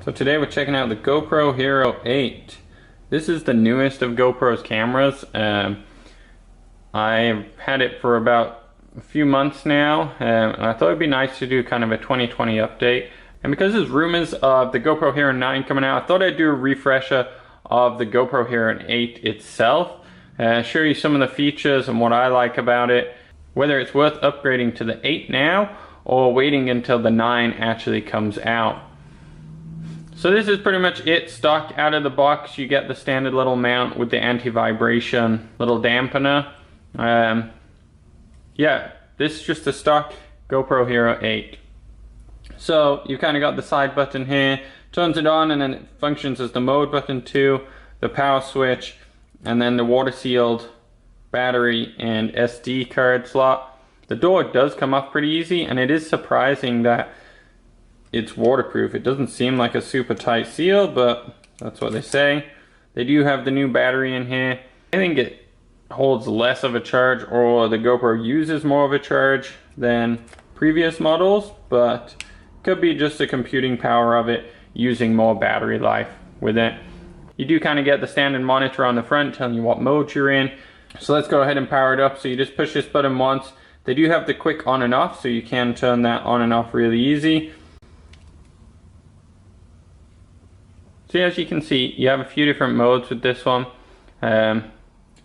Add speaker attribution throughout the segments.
Speaker 1: So today we're checking out the GoPro Hero 8. This is the newest of GoPro's cameras. I've had it for about a few months now, and I thought it'd be nice to do kind of a 2020 update. And because there's rumors of the GoPro Hero 9 coming out, I thought I'd do a refresher of the GoPro Hero 8 itself. Show you some of the features and what I like about it, whether it's worth upgrading to the 8 now or waiting until the 9 actually comes out. So this is pretty much it, stock out of the box. You get the standard little mount with the anti-vibration little dampener. Yeah, this is just a stock GoPro Hero 8. So you kind of got the side button here, turns it on, and then it functions as the mode button too, the power switch, and then the water sealed battery and SD card slot. The door does come off pretty easy, and it is surprising that it's waterproof. It doesn't seem like a super tight seal, but that's what they say. They do have the new battery in here. I think it holds less of a charge, or the GoPro uses more of a charge than previous models, but could be just the computing power of it using more battery life with it. You do kind of get the standard monitor on the front telling you what mode you're in. So let's go ahead and power it up. So you just push this button once. They do have the quick on and off, so you can turn that on and off really easy. So as you can see, you have a few different modes with this one. The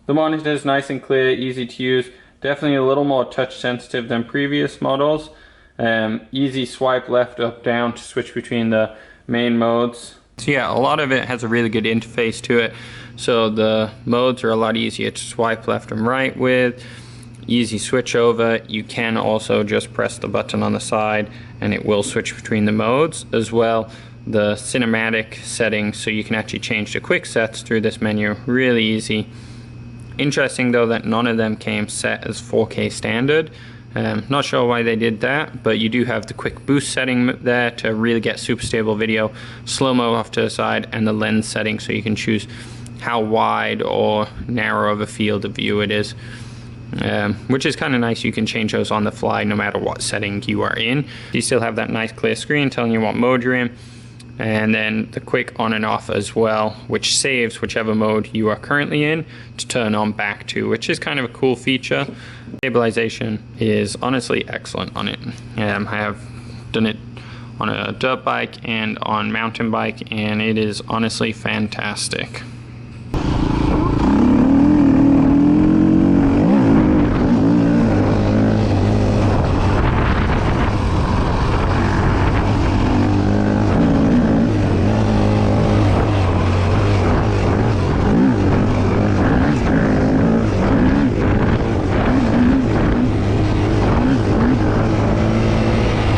Speaker 1: monitor is nice and clear, easy to use. Definitely a little more touch sensitive than previous models. Easy swipe left, up, down to switch between the main modes. So yeah, a lot of it has a really good interface to it. So the modes are a lot easier to swipe left and right with. Easy switch over. You can also just press the button on the side and it will switch between the modes as well. The cinematic settings, so you can actually change the quick sets through this menu, really easy. Interesting though that none of them came set as 4K standard. Not sure why they did that, but you do have the quick boost setting there to really get super stable video, slow-mo off to the side, and the lens setting, so you can choose how wide or narrow of a field of view it is. Which is kind of nice. You can change those on the fly no matter what setting you are in. You still have that nice clear screen telling you what mode you're in, and then the quick on and off as well, which saves whichever mode you are currently in to turn on back to, which is kind of a cool feature. Stabilization is honestly excellent on it. I have done it on a dirt bike and on mountain bike, and it is honestly fantastic.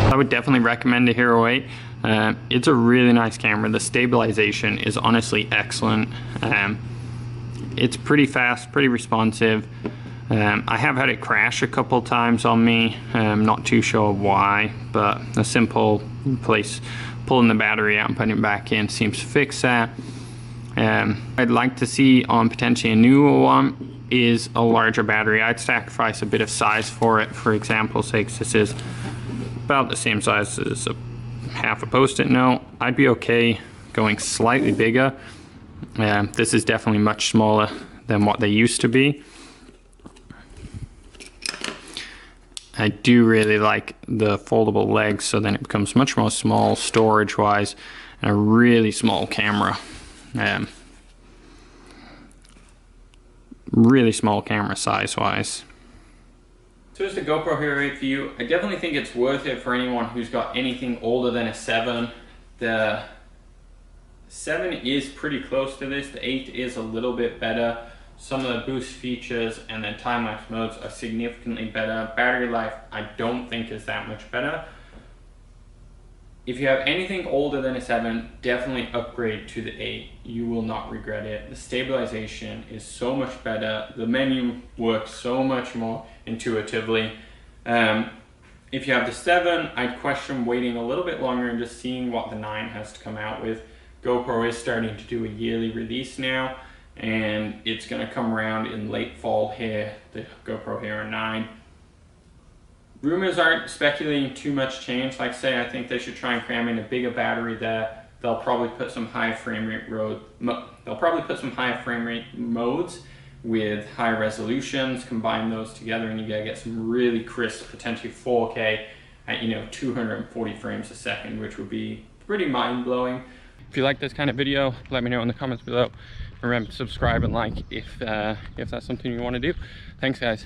Speaker 1: I would definitely recommend the Hero 8. It's a really nice camera. The stabilization is honestly excellent. It's pretty fast, pretty responsive. I have had it crash a couple times on me. I'm not too sure why, but a simple place pulling the battery out and putting it back in seems to fix that. I'd like to see on potentially a newer one is a larger battery. I'd sacrifice a bit of size for it. For example's sake, this is about the same size as half a post-it note. I'd be okay going slightly bigger. This is definitely much smaller than what they used to be. I do really like the foldable legs, so then it becomes much more small storage wise, and a really small camera. Really small camera size wise. So it's the GoPro Hero 8 for you. I definitely think it's worth it for anyone who's got anything older than a 7. The 7 is pretty close to this. The 8 is a little bit better. Some of the boost features and then time-lapse modes are significantly better. Battery life, I don't think is that much better. If you have anything older than a 7, definitely upgrade to the 8. You will not regret it. The stabilization is so much better. The menu works so much more intuitively. If you have the 7, I'd question waiting a little bit longer and just seeing what the 9 has to come out with. GoPro is starting to do a yearly release now, and it's going to come around in late fall here, the GoPro Hero 9. Rumors aren't speculating too much change. Like I say, I think they should try and cram in a bigger battery there, they'll probably put some high frame rate modes with high resolutions, combine those together, and you get some really crisp, potentially 4K at 240 frames a second, which would be pretty mind-blowing. If you like this kind of video, let me know in the comments below. Remember to subscribe and like if that's something you want to do. Thanks, guys.